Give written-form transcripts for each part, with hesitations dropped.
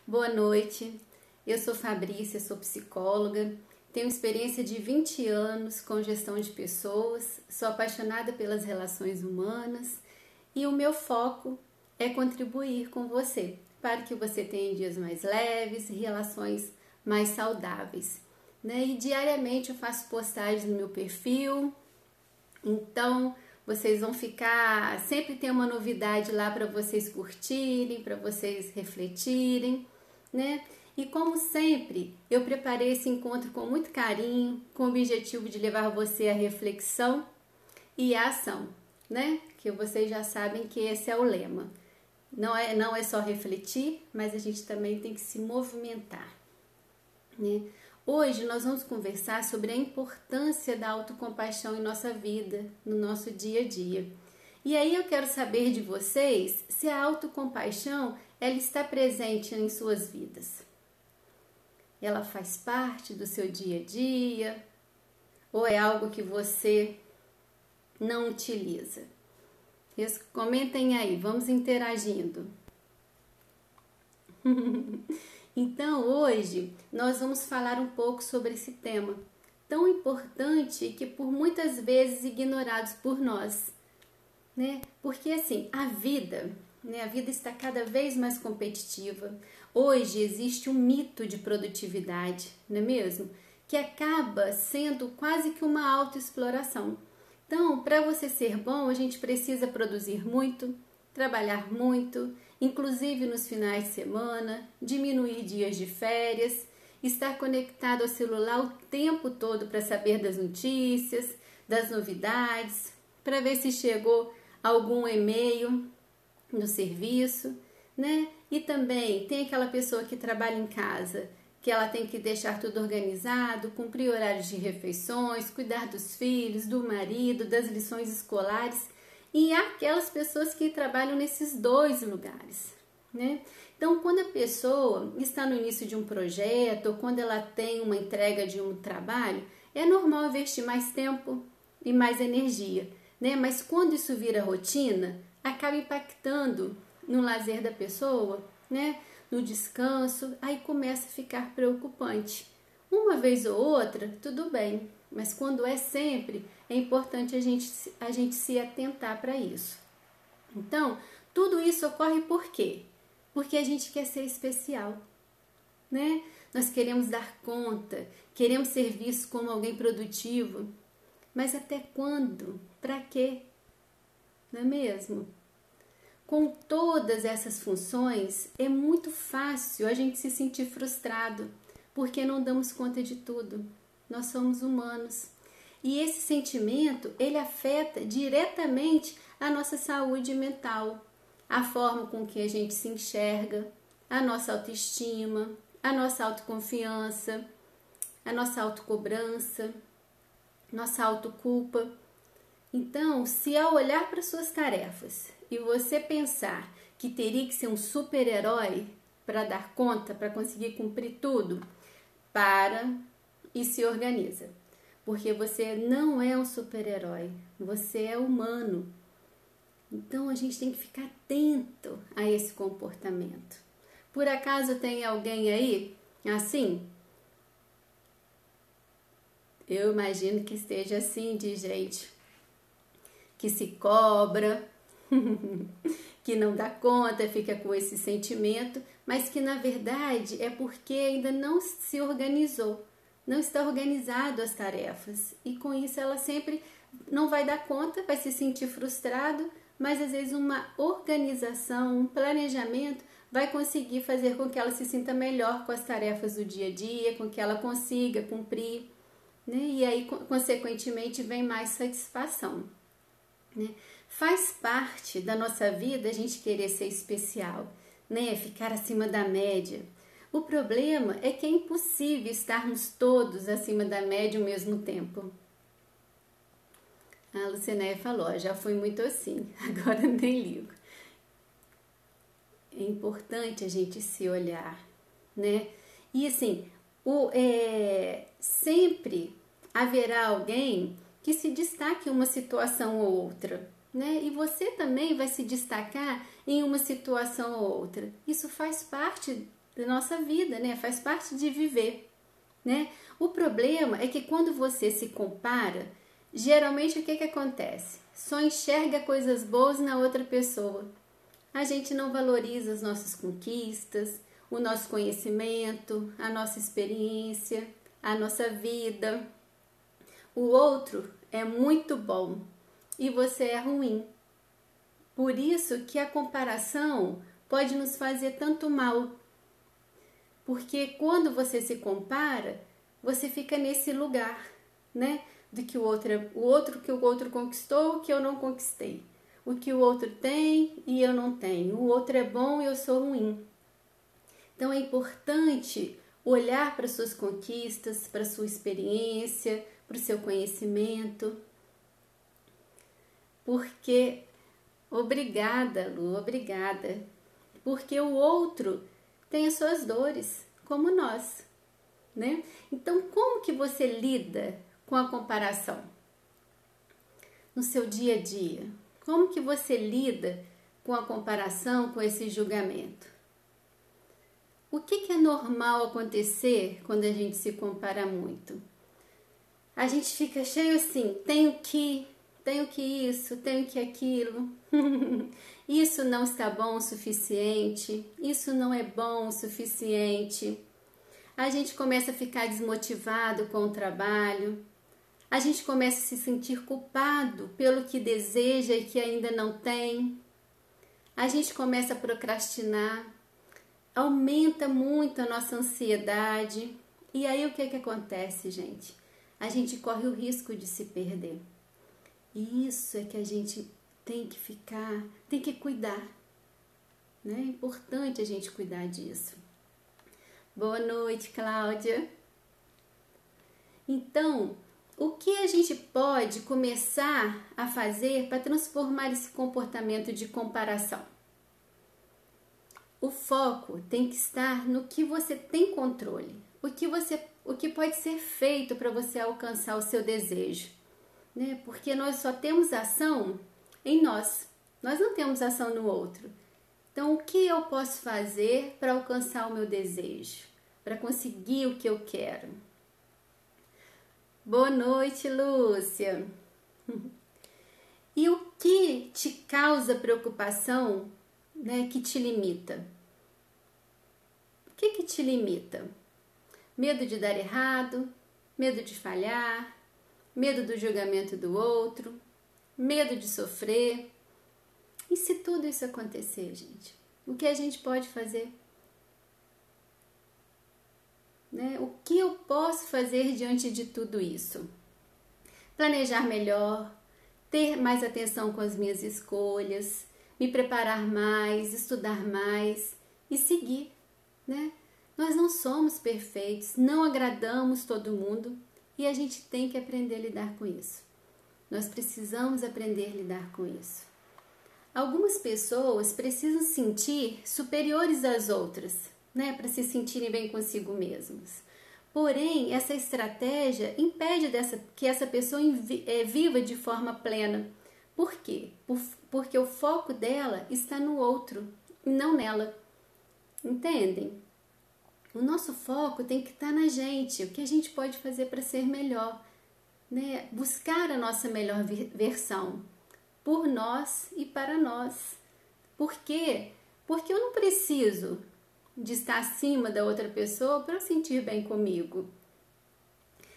Boa noite, eu sou Fabrícia, sou psicóloga, tenho experiência de 20 anos com gestão de pessoas, sou apaixonada pelas relações humanas e o meu foco é contribuir com você para que você tenha dias mais leves e relações mais saudáveis. E diariamente eu faço postagens no meu perfil, então vocês vão ficar, sempre tem uma novidade lá para vocês curtirem, para vocês refletirem, né? E como sempre, eu preparei esse encontro com muito carinho, com o objetivo de levar você à reflexão e à ação, né? Que vocês já sabem que esse é o lema. Não é só refletir, mas a gente também tem que se movimentar, né? Hoje nós vamos conversar sobre a importância da autocompaixão em nossa vida, no nosso dia a dia. E aí eu quero saber de vocês se a autocompaixão ela está presente em suas vidas. Ela faz parte do seu dia a dia ou é algo que você não utiliza? Comentem aí, vamos interagindo. Então, hoje, nós vamos falar um pouco sobre esse tema tão importante que por muitas vezes ignorados por nós, né? Porque assim, a vida está cada vez mais competitiva. Hoje existe um mito de produtividade, não é mesmo? Que acaba sendo quase que uma autoexploração. Então, para você ser bom, a gente precisa produzir muito, trabalhar muito, inclusive nos finais de semana, diminuir dias de férias, estar conectado ao celular o tempo todo para saber das notícias, das novidades, para ver se chegou algum e-mail no serviço, né? E também tem aquela pessoa que trabalha em casa, que ela tem que deixar tudo organizado, cumprir horários de refeições, cuidar dos filhos, do marido, das lições escolares. E há aquelas pessoas que trabalham nesses dois lugares, né? Então, quando a pessoa está no início de um projeto ou quando ela tem uma entrega de um trabalho, é normal investir mais tempo e mais energia, né? Mas quando isso vira rotina, acaba impactando no lazer da pessoa, né? No descanso, aí começa a ficar preocupante. Uma vez ou outra, tudo bem, mas quando é sempre, é importante a gente se atentar para isso. Então, tudo isso ocorre por quê? Porque a gente quer ser especial, né? Nós queremos dar conta, queremos ser vistos como alguém produtivo, mas até quando? Para quê? Não é mesmo? Com todas essas funções, é muito fácil a gente se sentir frustrado, porque não damos conta de tudo. Nós somos humanos. E esse sentimento, ele afeta diretamente a nossa saúde mental, a forma com que a gente se enxerga, a nossa autoestima, a nossa autoconfiança, a nossa autocobrança, nossa autoculpa. Então, se ao olhar para suas tarefas e você pensar que teria que ser um super-herói para dar conta, para conseguir cumprir tudo, para e se organiza. Porque você não é um super-herói, você é humano. Então, a gente tem que ficar atento a esse comportamento. Por acaso tem alguém aí assim? Eu imagino que esteja assim de gente que se cobra, que não dá conta, fica com esse sentimento, mas que na verdade é porque ainda não se organizou, não está organizado as tarefas e com isso ela sempre não vai dar conta, vai se sentir frustrado, mas às vezes uma organização, um planejamento vai conseguir fazer com que ela se sinta melhor com as tarefas do dia a dia, com que ela consiga cumprir, né? E aí consequentemente vem mais satisfação. Né? Faz parte da nossa vida a gente querer ser especial, né? Ficar acima da média. O problema é que é impossível estarmos todos acima da média ao mesmo tempo. A Lucinéia falou, já fui muito assim, agora nem ligo. É importante a gente se olhar, né? E assim, sempre haverá alguém que se destaque em uma situação ou outra, né? E você também vai se destacar em uma situação ou outra. Isso faz parte da nossa vida, né? Faz parte de viver, né? O problema é que quando você se compara, geralmente o que acontece? Só enxerga coisas boas na outra pessoa. A gente não valoriza as nossas conquistas, o nosso conhecimento, a nossa experiência, a nossa vida. O outro é muito bom e você é ruim. Por isso que a comparação pode nos fazer tanto mal. Porque quando você se compara, você fica nesse lugar, né? De que o outro conquistou, que eu não conquistei. O que o outro tem e eu não tenho. O outro é bom e eu sou ruim. Então é importante olhar para suas conquistas, para sua experiência, para o seu conhecimento. Porque, obrigada, Lu, obrigada. Porque o outro tem as suas dores, como nós, né? Então, como que você lida com a comparação no seu dia a dia? Como que você lida com a comparação, com esse julgamento? O que é normal acontecer quando a gente se compara muito? A gente fica cheio assim, tenho que isso, tenho que aquilo, isso não está bom o suficiente, isso não é bom o suficiente. A gente começa a ficar desmotivado com o trabalho, a gente começa a se sentir culpado pelo que deseja e que ainda não tem, a gente começa a procrastinar, aumenta muito a nossa ansiedade. E aí o que acontece, gente? A gente corre o risco de se perder. E isso é que a gente tem que cuidar, né? É importante a gente cuidar disso. Boa noite, Cláudia. Então, o que a gente pode começar a fazer para transformar esse comportamento de comparação? O foco tem que estar no que você tem controle, o que pode ser feito para você alcançar o seu desejo, né? Porque nós só temos ação em nós não temos ação no outro. Então, o que eu posso fazer para alcançar o meu desejo, para conseguir o que eu quero? Boa noite, Lúcia. E o que te causa preocupação, né, que te limita? O que te limita? Medo de dar errado, medo de falhar, medo do julgamento do outro, medo de sofrer. E se tudo isso acontecer, gente? O que a gente pode fazer? Né? O que eu posso fazer diante de tudo isso? Planejar melhor, ter mais atenção com as minhas escolhas, me preparar mais, estudar mais e seguir, né? Nós não somos perfeitos, não agradamos todo mundo e a gente tem que aprender a lidar com isso. Nós precisamos aprender a lidar com isso. Algumas pessoas precisam se sentir superiores às outras, né, para se sentirem bem consigo mesmas. Porém, essa estratégia impede que essa pessoa viva de forma plena. Por quê? Porque o foco dela está no outro e não nela. Entendem? O nosso foco tem que estar na gente, o que a gente pode fazer para ser melhor, né? Buscar a nossa melhor versão, por nós e para nós. Por quê? Porque eu não preciso de estar acima da outra pessoa para eu sentir bem comigo.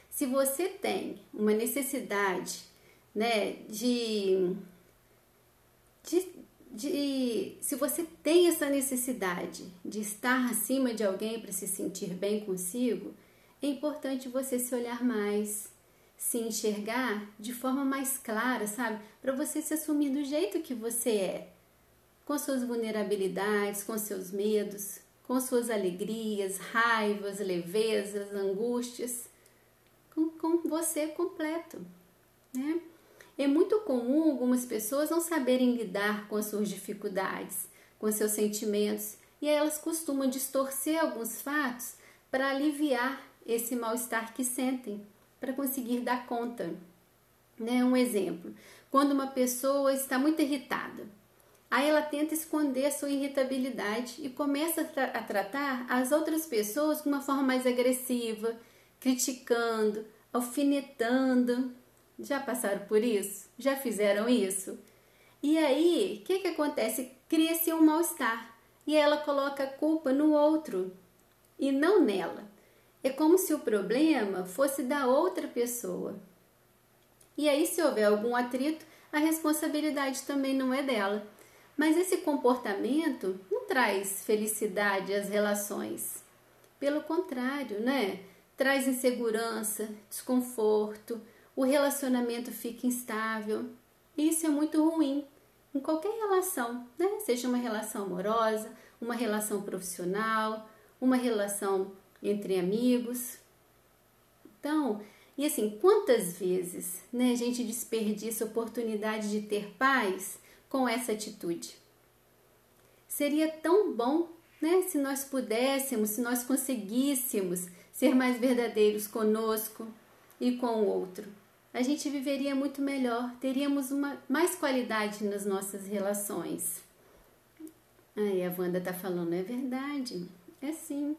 Se você tem uma necessidade, né, se você tem essa necessidade de estar acima de alguém para se sentir bem consigo, é importante você se olhar mais, se enxergar de forma mais clara, sabe? Para você se assumir do jeito que você é, com suas vulnerabilidades, com seus medos, com suas alegrias, raivas, levezas, angústias, com você completo, né? É muito comum algumas pessoas não saberem lidar com as suas dificuldades, com seus sentimentos, e aí elas costumam distorcer alguns fatos para aliviar esse mal-estar que sentem, para conseguir dar conta, né? Um exemplo, quando uma pessoa está muito irritada, Aí ela tenta esconder a sua irritabilidade e começa a tratar as outras pessoas de uma forma mais agressiva, criticando, alfinetando. Já passaram por isso? Já fizeram isso? E aí, o que acontece? Cria-se um mal-estar e ela coloca a culpa no outro e não nela. É como se o problema fosse da outra pessoa. E aí, se houver algum atrito, a responsabilidade também não é dela. Mas esse comportamento não traz felicidade às relações. Pelo contrário, né? Traz insegurança, desconforto, o relacionamento fica instável. E isso é muito ruim em qualquer relação, né? Seja uma relação amorosa, uma relação profissional, uma relação entre amigos. Então, e assim, quantas vezes, né, a gente desperdiça a oportunidade de ter paz com essa atitude? Seria tão bom, né, se nós pudéssemos, se nós conseguíssemos ser mais verdadeiros conosco e com o outro. A gente viveria muito melhor, teríamos mais qualidade nas nossas relações. Aí a Wanda tá falando, é verdade, é sim.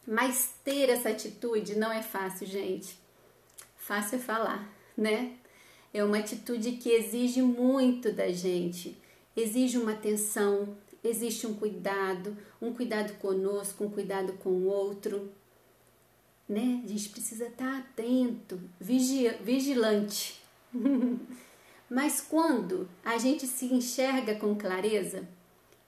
Mas ter essa atitude não é fácil, gente. Fácil é falar, né? É uma atitude que exige muito da gente. Exige uma atenção, existe um cuidado conosco, um cuidado com o outro, né? A gente precisa estar atento, vigilante. Mas quando a gente se enxerga com clareza,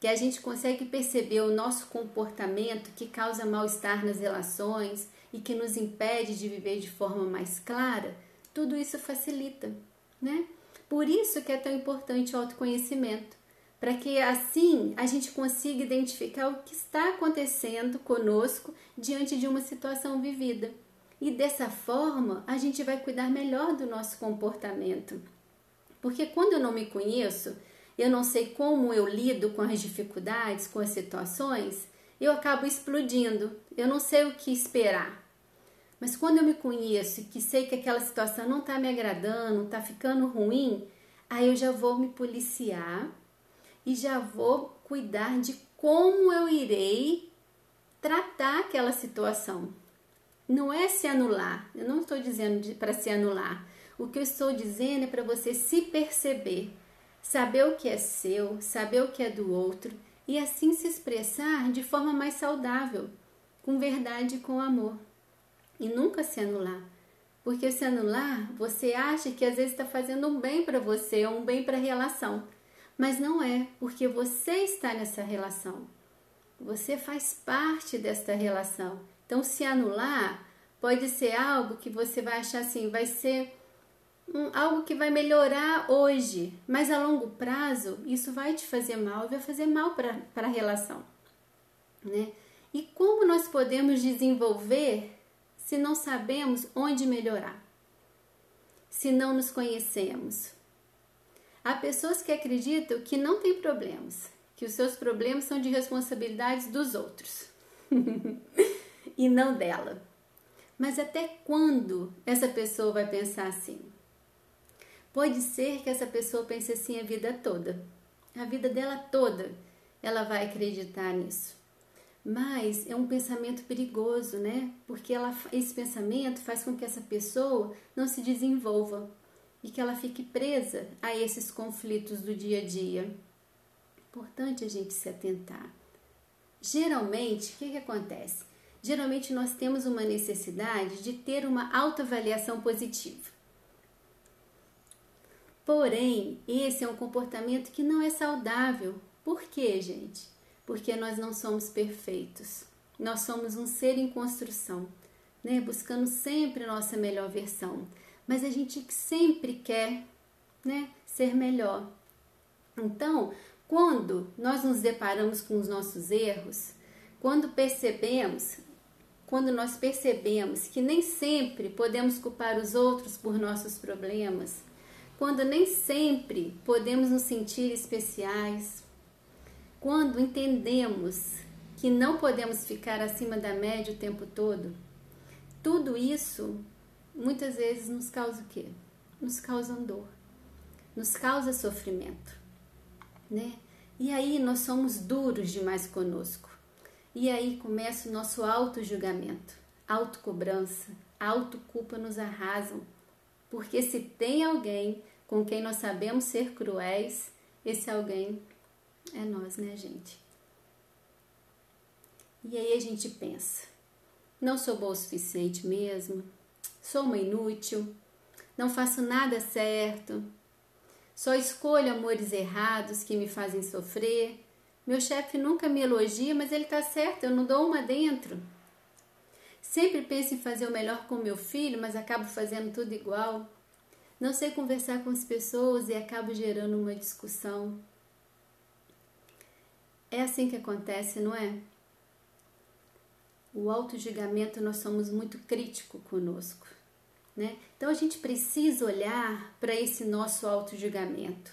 que a gente consegue perceber o nosso comportamento que causa mal-estar nas relações e que nos impede de viver de forma mais clara, tudo isso facilita, né? Por isso que é tão importante o autoconhecimento, para que assim a gente consiga identificar o que está acontecendo conosco diante de uma situação vivida. E dessa forma a gente vai cuidar melhor do nosso comportamento. Porque quando eu não me conheço, eu não sei como eu lido com as dificuldades, com as situações, eu acabo explodindo, eu não sei o que esperar. Mas quando eu me conheço e que sei que aquela situação não está me agradando, está ficando ruim, aí eu já vou me policiar e já vou cuidar de como eu irei tratar aquela situação. Não é se anular, eu não estou dizendo para se anular. O que eu estou dizendo é para você se perceber, saber o que é seu, saber o que é do outro e assim se expressar de forma mais saudável, com verdade e com amor. E nunca se anular. Porque se anular, você acha que às vezes está fazendo um bem para você ou um bem para a relação. Mas não é, porque você está nessa relação. Você faz parte desta relação. Então, se anular pode ser algo que você vai achar assim, vai ser algo que vai melhorar hoje, mas a longo prazo isso vai te fazer mal e vai fazer mal para a relação, né? E como nós podemos desenvolver se não sabemos onde melhorar? Se não nos conhecemos? Há pessoas que acreditam que não tem problemas, que os seus problemas são de responsabilidades dos outros e não dela. Mas até quando essa pessoa vai pensar assim? Pode ser que essa pessoa pense assim a vida toda. A vida dela toda ela vai acreditar nisso. Mas é um pensamento perigoso, né? Porque esse pensamento faz com que essa pessoa não se desenvolva e que ela fique presa a esses conflitos do dia a dia. Importante a gente se atentar. Geralmente, o que acontece? Geralmente nós temos uma necessidade de ter uma autoavaliação positiva. Porém, esse é um comportamento que não é saudável. Por quê, gente? Porque nós não somos perfeitos. Nós somos um ser em construção, né? Buscando sempre a nossa melhor versão. Mas a gente sempre quer, né, ser melhor. Então, quando nós nos deparamos com os nossos erros, quando nós percebemos que nem sempre podemos culpar os outros por nossos problemas, quando nem sempre podemos nos sentir especiais, quando entendemos que não podemos ficar acima da média o tempo todo, tudo isso muitas vezes nos causa o quê? Nos causa dor, nos causa sofrimento, né? E aí nós somos duros demais conosco. E aí começa o nosso auto-julgamento, autocobrança, autoculpa nos arrasam. Porque se tem alguém com quem nós sabemos ser cruéis, esse alguém é nós, né, gente? E aí a gente pensa, não sou boa o suficiente mesmo, sou uma inútil, não faço nada certo, só escolho amores errados que me fazem sofrer, meu chefe nunca me elogia, mas ele tá certo, eu não dou uma dentro. Sempre penso em fazer o melhor com meu filho, mas acabo fazendo tudo igual. Não sei conversar com as pessoas e acabo gerando uma discussão. É assim que acontece, não é? O auto-julgamento, nós somos muito críticos conosco, né? Então a gente precisa olhar para esse nosso auto-julgamento.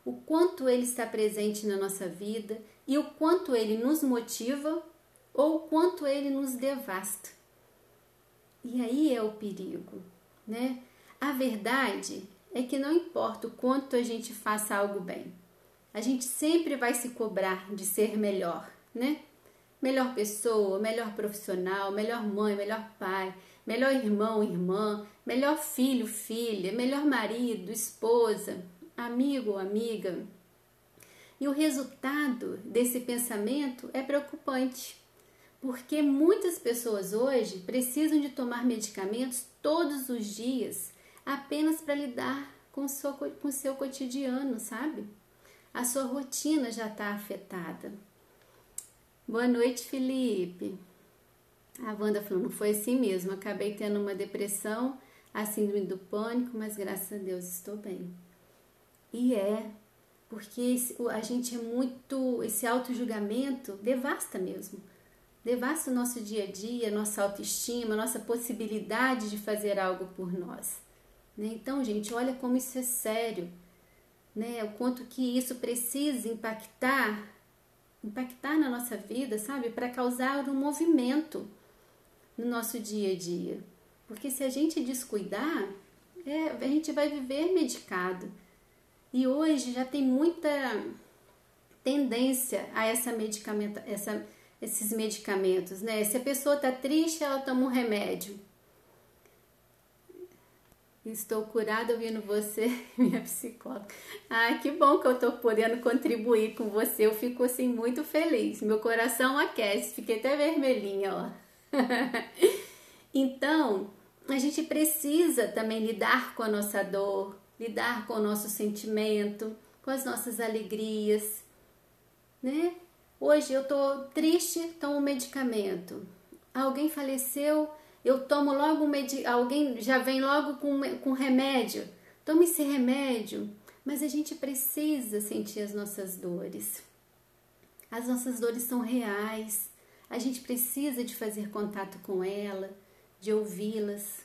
O quanto ele está presente na nossa vida e o quanto ele nos motiva ou o quanto ele nos devasta. E aí é o perigo, né? A verdade é que não importa o quanto a gente faça algo bem, a gente sempre vai se cobrar de ser melhor, né? Melhor pessoa, melhor profissional, melhor mãe, melhor pai, melhor irmão, irmã, melhor filho, filha, melhor marido, esposa, amigo ou amiga. E o resultado desse pensamento é preocupante, porque muitas pessoas hoje precisam de tomar medicamentos todos os dias apenas para lidar com o seu cotidiano, sabe? A sua rotina já está afetada. Boa noite, Felipe. A Wanda falou, não foi assim mesmo, acabei tendo uma depressão, a síndrome do pânico, mas graças a Deus estou bem. E porque a gente é muito, esse auto-julgamento devasta mesmo. Devasta o nosso dia a dia, nossa autoestima, nossa possibilidade de fazer algo por nós. Né? Então, gente, olha como isso é sério, né? O quanto que isso precisa impactar na nossa vida, sabe? Para causar um movimento no nosso dia a dia. Porque se a gente descuidar, a gente vai viver medicado. E hoje já tem muita tendência a esses medicamentos, né? Se a pessoa está triste, ela toma um remédio. Estou curada ouvindo você, minha psicóloga. Ah, que bom que eu estou podendo contribuir com você. Eu fico assim muito feliz. Meu coração aquece. Fiquei até vermelhinha, ó. Então, a gente precisa também lidar com a nossa dor, lidar com o nosso sentimento, com as nossas alegrias, né? Hoje eu tô triste, tomo medicamento. Alguém faleceu, eu tomo logo alguém já vem logo com remédio. Tome esse remédio. Mas a gente precisa sentir as nossas dores. As nossas dores são reais. A gente precisa de fazer contato com ela, de ouvi-las.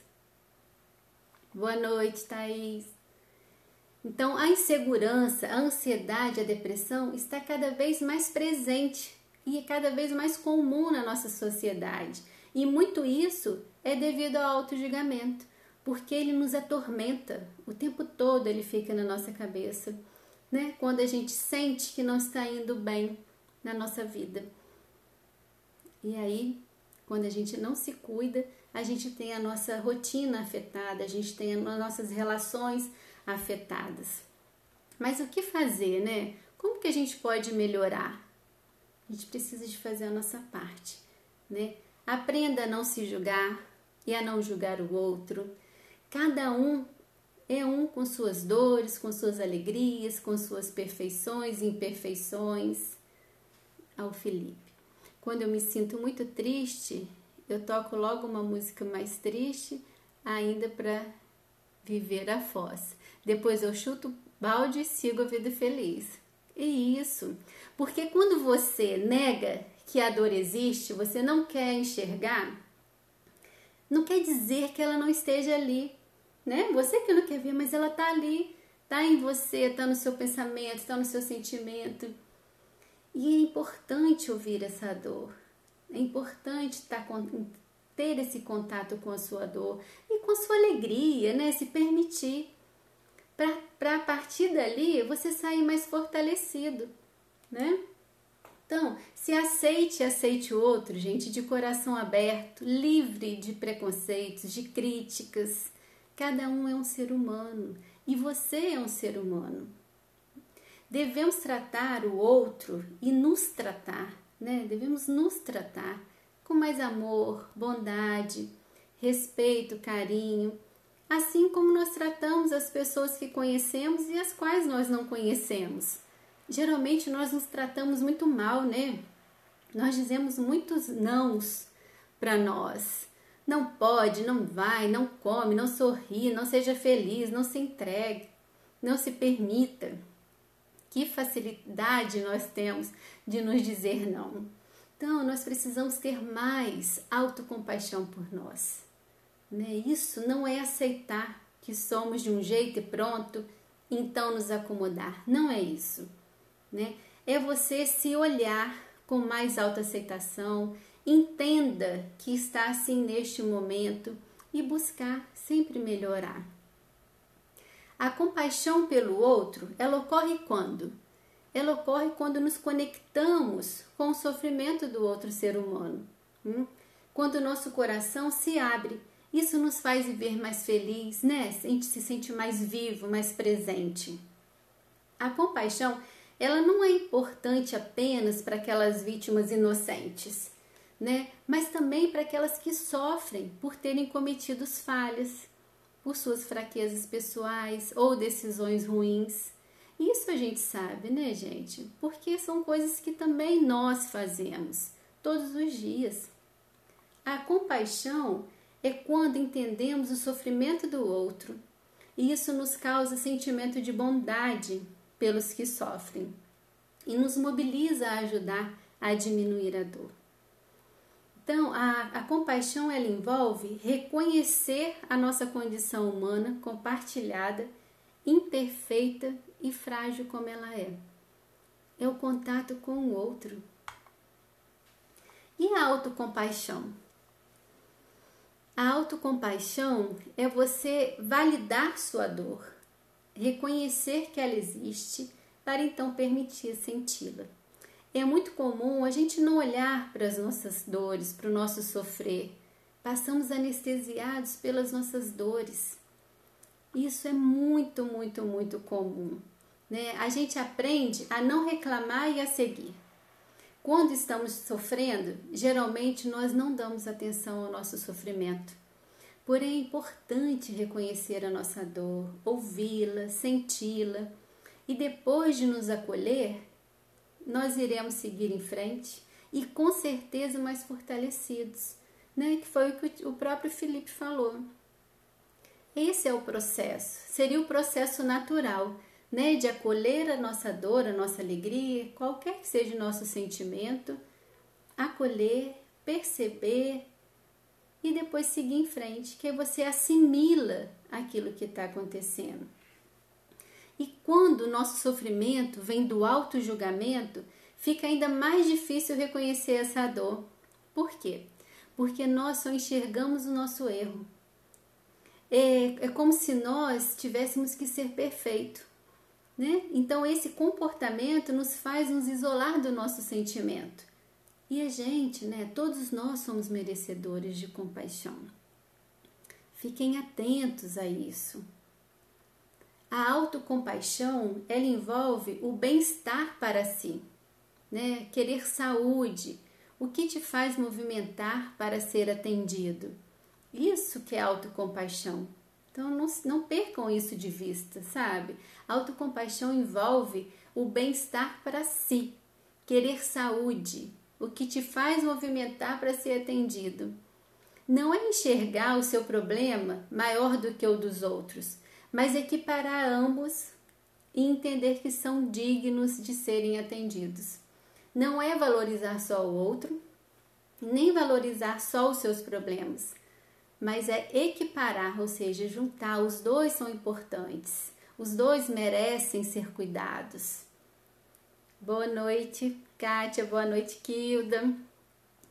Boa noite, Thaís. Então, a insegurança, a ansiedade, a depressão está cada vez mais presente e é cada vez mais comum na nossa sociedade. E muito isso é devido ao auto-julgamento, porque ele nos atormenta o tempo todo, ele fica na nossa cabeça, né? Quando a gente sente que não está indo bem na nossa vida. E aí, quando a gente não se cuida, a gente tem a nossa rotina afetada, a gente tem as nossas relações afetadas. Mas o que fazer, né? Como que a gente pode melhorar? A gente precisa de fazer a nossa parte, né? Aprenda a não se julgar e a não julgar o outro. Cada um é um com suas dores, com suas alegrias, com suas perfeições e imperfeições. Ao Felipe. Quando eu me sinto muito triste, eu toco logo uma música mais triste, ainda para viver a fossa. Depois eu chuto balde e sigo a vida feliz. E isso, porque quando você nega que a dor existe, você não quer enxergar, não quer dizer que ela não esteja ali, né? Você que não quer ver, mas ela tá ali, tá em você, tá no seu pensamento, tá no seu sentimento. E é importante ouvir essa dor, é importante ter esse contato com a sua dor e com a sua alegria, né? Se permitir, para a partir dali você sair mais fortalecido, né? Então, se aceite o outro, gente, de coração aberto, livre de preconceitos, de críticas. Cada um é um ser humano e você é um ser humano. Devemos tratar o outro e nos tratar, né? Devemos nos tratar com mais amor, bondade, respeito, carinho, assim como nós tratamos as pessoas que conhecemos e as quais nós não conhecemos. Geralmente nós nos tratamos muito mal, né? Nós dizemos muitos nãos para nós. Não pode, não vai, não come, não sorri, não seja feliz, não se entregue, não se permita. Que facilidade nós temos de nos dizer não. Então, nós precisamos ter mais autocompaixão por nós, né? Isso não é aceitar que somos de um jeito e pronto, então nos acomodar. Não é isso, né? É você se olhar com mais autoaceitação, entenda que está assim neste momento e buscar sempre melhorar. A compaixão pelo outro, ela ocorre quando? Ela ocorre quando nos conectamos com o sofrimento do outro ser humano. Quando o nosso coração se abre, isso nos faz viver mais feliz, né? A gente se sente mais vivo, mais presente. A compaixão, ela não é importante apenas para aquelas vítimas inocentes, né? Mas também para aquelas que sofrem por terem cometido falhas, por suas fraquezas pessoais ou decisões ruins. Isso a gente sabe, né, gente? Porque são coisas que também nós fazemos todos os dias. A compaixão é quando entendemos o sofrimento do outro e isso nos causa sentimento de bondade pelos que sofrem e nos mobiliza a ajudar a diminuir a dor. Então, a compaixão, ela envolve reconhecer a nossa condição humana compartilhada, imperfeita e frágil como ela é. É o contato com o outro. E a autocompaixão? A autocompaixão é você validar sua dor, reconhecer que ela existe para então permitir senti-la. É muito comum a gente não olhar para as nossas dores, para o nosso sofrer. Passamos anestesiados pelas nossas dores. Isso é muito, muito, muito comum, né? A gente aprende a não reclamar e a seguir. Quando estamos sofrendo, geralmente nós não damos atenção ao nosso sofrimento. Porém, é importante reconhecer a nossa dor, ouvi-la, senti-la e depois de nos acolher, nós iremos seguir em frente e com certeza mais fortalecidos, né? Que foi o que o próprio Felipe falou. Esse é o processo, seria o processo natural, né? De acolher a nossa dor, a nossa alegria, qualquer que seja o nosso sentimento, acolher, perceber e depois seguir em frente, que aí você assimila aquilo que está acontecendo. E quando o nosso sofrimento vem do auto-julgamento, fica ainda mais difícil reconhecer essa dor. Por quê? Porque nós só enxergamos o nosso erro. É como se nós tivéssemos que ser perfeito, né? Então esse comportamento nos faz nos isolar do nosso sentimento. E a gente, né? Todos nós somos merecedores de compaixão. Fiquem atentos a isso. A autocompaixão, ela envolve o bem-estar para si, né? Querer saúde, o que te faz movimentar para ser atendido. Isso que é autocompaixão. Então, não percam isso de vista, sabe? Autocompaixão envolve o bem-estar para si, querer saúde, o que te faz movimentar para ser atendido. Não é enxergar o seu problema maior do que o dos outros, mas equiparar ambos e entender que são dignos de serem atendidos. Não é valorizar só o outro, nem valorizar só os seus problemas, mas é equiparar, ou seja, juntar. Os dois são importantes, os dois merecem ser cuidados. Boa noite, Kátia, boa noite, Kilda.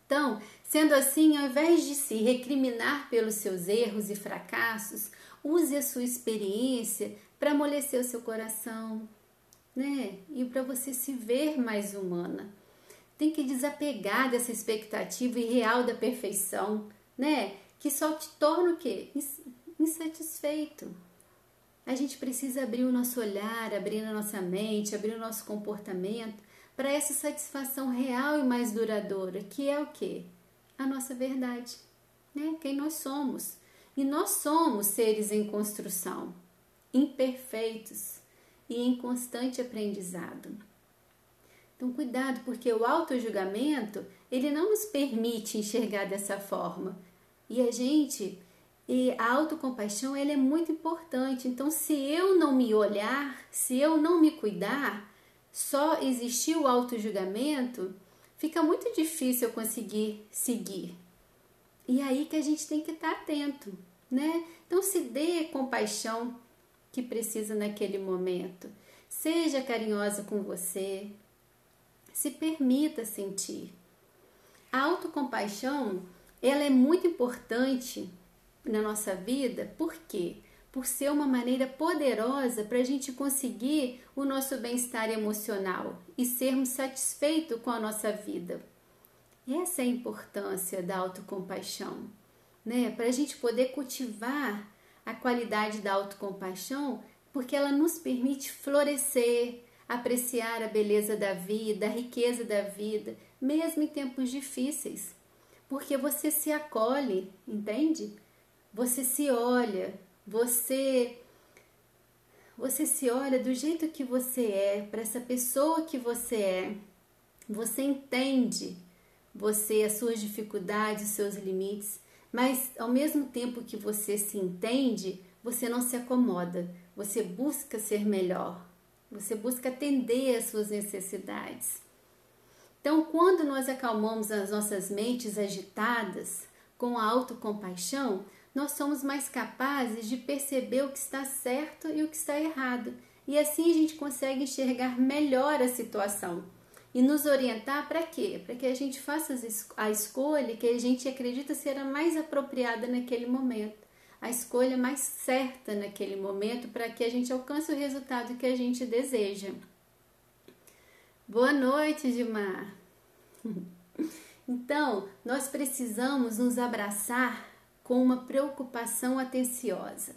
Então, sendo assim, ao invés de se recriminar pelos seus erros e fracassos, use a sua experiência para amolecer o seu coração, né? E para você se ver mais humana. Tem que desapegar dessa expectativa irreal da perfeição, né? Que só te torna o quê? Insatisfeito. A gente precisa abrir o nosso olhar, abrir a nossa mente, abrir o nosso comportamento para essa satisfação real e mais duradoura, que é o quê? A nossa verdade, né? Quem nós somos. E nós somos seres em construção, imperfeitos e em constante aprendizado. Então, cuidado, porque o autojulgamento, ele não nos permite enxergar dessa forma. E a autocompaixão, ela é muito importante. Então, se eu não me olhar, se eu não me cuidar, só existir o autojulgamento, fica muito difícil eu conseguir seguir. E aí que a gente tem que estar atento, né? Então, se dê compaixão que precisa naquele momento. Seja carinhosa com você. Se permita sentir. A autocompaixão, ela é muito importante na nossa vida, por quê? Por ser uma maneira poderosa para a gente conseguir o nosso bem-estar emocional e sermos satisfeitos com a nossa vida. Essa é a importância da autocompaixão, né? Para a gente poder cultivar a qualidade da autocompaixão, porque ela nos permite florescer, apreciar a beleza da vida, a riqueza da vida, mesmo em tempos difíceis, porque você se acolhe, entende? Você se olha, você se olha do jeito que você é, para essa pessoa que você é. Você entende as suas dificuldades, os seus limites, mas ao mesmo tempo que você se entende, você não se acomoda, você busca ser melhor, você busca atender às suas necessidades. Então, quando nós acalmamos as nossas mentes agitadas com a autocompaixão, nós somos mais capazes de perceber o que está certo e o que está errado. E assim a gente consegue enxergar melhor a situação e nos orientar para quê? Para que a gente faça a escolha que a gente acredita ser a mais apropriada naquele momento. A escolha mais certa naquele momento para que a gente alcance o resultado que a gente deseja. Boa noite, Gilmar. Então, nós precisamos nos abraçar com uma preocupação atenciosa.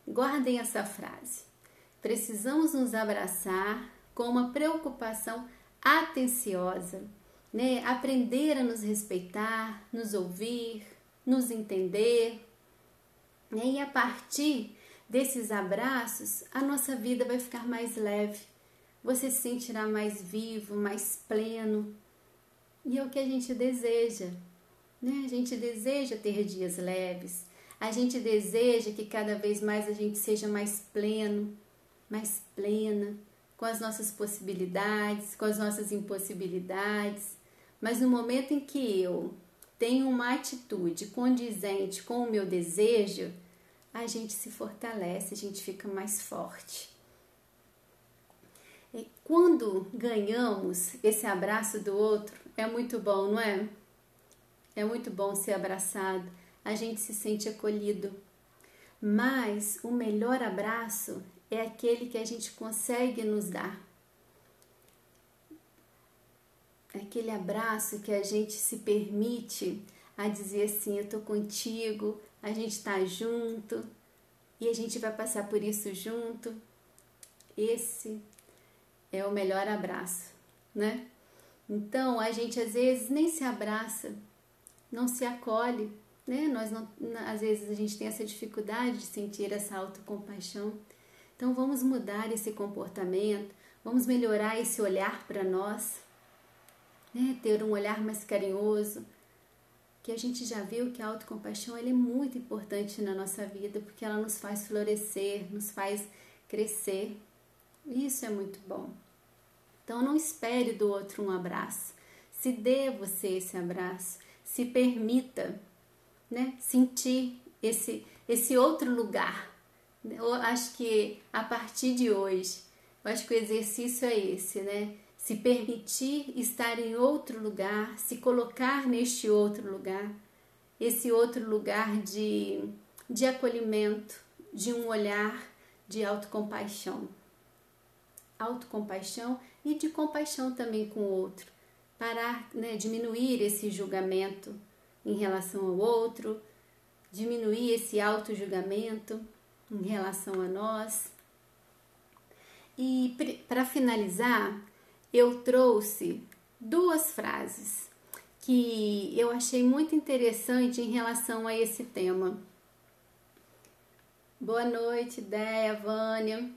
Guardem essa frase. Precisamos nos abraçar com uma preocupação atenciosa, né? Aprender a nos respeitar, nos ouvir, nos entender, né? E a partir desses abraços, a nossa vida vai ficar mais leve. Você se sentirá mais vivo, mais pleno. E é o que a gente deseja, né? A gente deseja ter dias leves. A gente deseja que cada vez mais a gente seja mais pleno, mais plena, com as nossas possibilidades, com as nossas impossibilidades. Mas no momento em que eu tenho uma atitude condizente com o meu desejo, a gente se fortalece, a gente fica mais forte. E quando ganhamos esse abraço do outro, é muito bom, não é? É muito bom ser abraçado, a gente se sente acolhido. Mas o melhor abraço é aquele que a gente consegue nos dar. É aquele abraço que a gente se permite a dizer assim, eu tô contigo, a gente tá junto e a gente vai passar por isso junto. Esse é o melhor abraço, né? Então, a gente às vezes nem se abraça, não se acolhe, né? Às vezes a gente tem essa dificuldade de sentir essa autocompaixão. Então, vamos mudar esse comportamento, vamos melhorar esse olhar para nós, né? Ter um olhar mais carinhoso, que a gente já viu que a autocompaixão ela é muito importante na nossa vida, porque ela nos faz florescer, nos faz crescer. Isso é muito bom. Então, não espere do outro um abraço. Se dê você esse abraço. Se permita, né, sentir esse outro lugar. Eu acho que a partir de hoje, eu acho que o exercício é esse, né? Se permitir estar em outro lugar, se colocar neste outro lugar. Esse outro lugar de acolhimento, de um olhar de autocompaixão. autocompaixão e de compaixão também com o outro. Parar, né, diminuir esse julgamento em relação ao outro, diminuir esse auto-julgamento em relação a nós. E para finalizar, eu trouxe 2 frases que eu achei muito interessante em relação a esse tema. Boa noite, Déia, Vânia.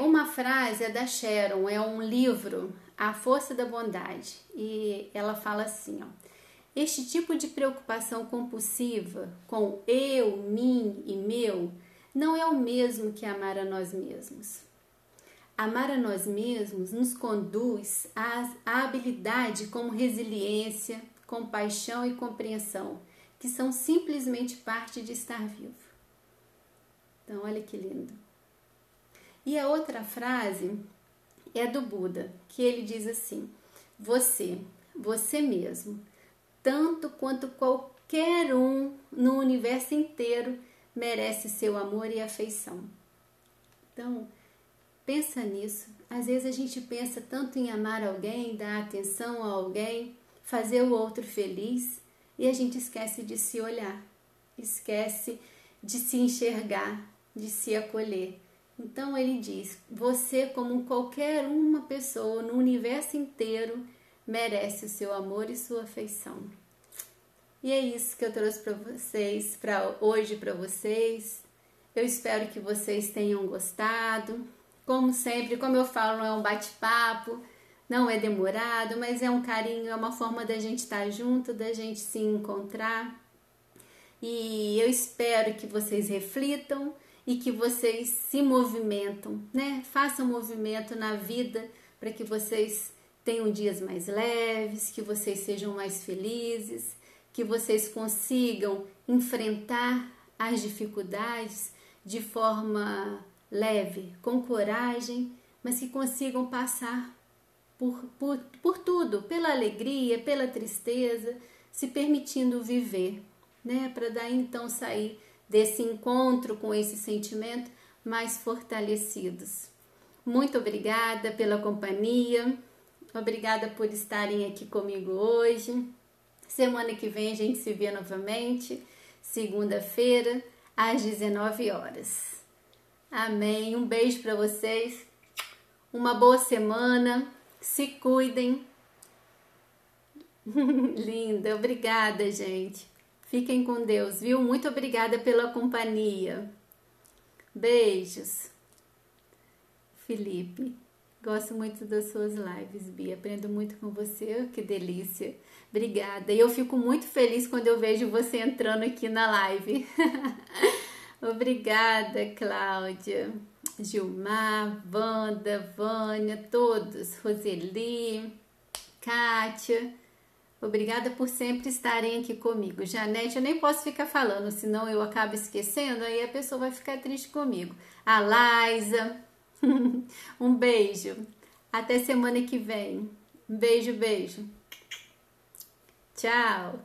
Uma frase é da Sharon, é um livro, A Força da Bondade, e ela fala assim, ó: este tipo de preocupação compulsiva com eu, mim e meu não é o mesmo que amar a nós mesmos. Amar a nós mesmos nos conduz à habilidade como resiliência, compaixão e compreensão, que são simplesmente parte de estar vivo. Então, olha que lindo. E a outra frase é do Buda, que ele diz assim: você mesmo, tanto quanto qualquer um no universo inteiro, merece seu amor e afeição. Então, pensa nisso. Às vezes a gente pensa tanto em amar alguém, dar atenção a alguém, fazer o outro feliz, e a gente esquece de se olhar, esquece de se enxergar, de se acolher. Então ele diz: você, como qualquer uma pessoa no universo inteiro, merece o seu amor e sua afeição. E é isso que eu trouxe para vocês, para hoje para vocês. Eu espero que vocês tenham gostado. Como sempre, como eu falo, não é um bate-papo, não é demorado, mas é um carinho, é uma forma da gente estar junto, da gente se encontrar. E eu espero que vocês reflitam e que vocês se movimentam, né? Façam movimento na vida para que vocês tenham dias mais leves, que vocês sejam mais felizes, que vocês consigam enfrentar as dificuldades de forma leve, com coragem, mas que consigam passar por tudo, pela alegria, pela tristeza, se permitindo viver, né? Para daí então sair desse encontro com esse sentimento mais fortalecidos. Muito obrigada pela companhia, obrigada por estarem aqui comigo hoje. Semana que vem a gente se vê novamente, segunda-feira, às 19 horas. Amém. Um beijo para vocês. Uma boa semana. Se cuidem. Linda. Obrigada, gente. Fiquem com Deus, viu? Muito obrigada pela companhia. Beijos. Felipe. Gosto muito das suas lives, Bia. Aprendo muito com você. Que delícia. Obrigada. E eu fico muito feliz quando eu vejo você entrando aqui na live. Obrigada, Cláudia, Gilmar, Wanda, Vânia, todos, Roseli, Kátia. Obrigada por sempre estarem aqui comigo. Janete, eu nem posso ficar falando, senão eu acabo esquecendo, aí a pessoa vai ficar triste comigo. A Laisa, um beijo. Até semana que vem. Beijo, beijo. Tchau.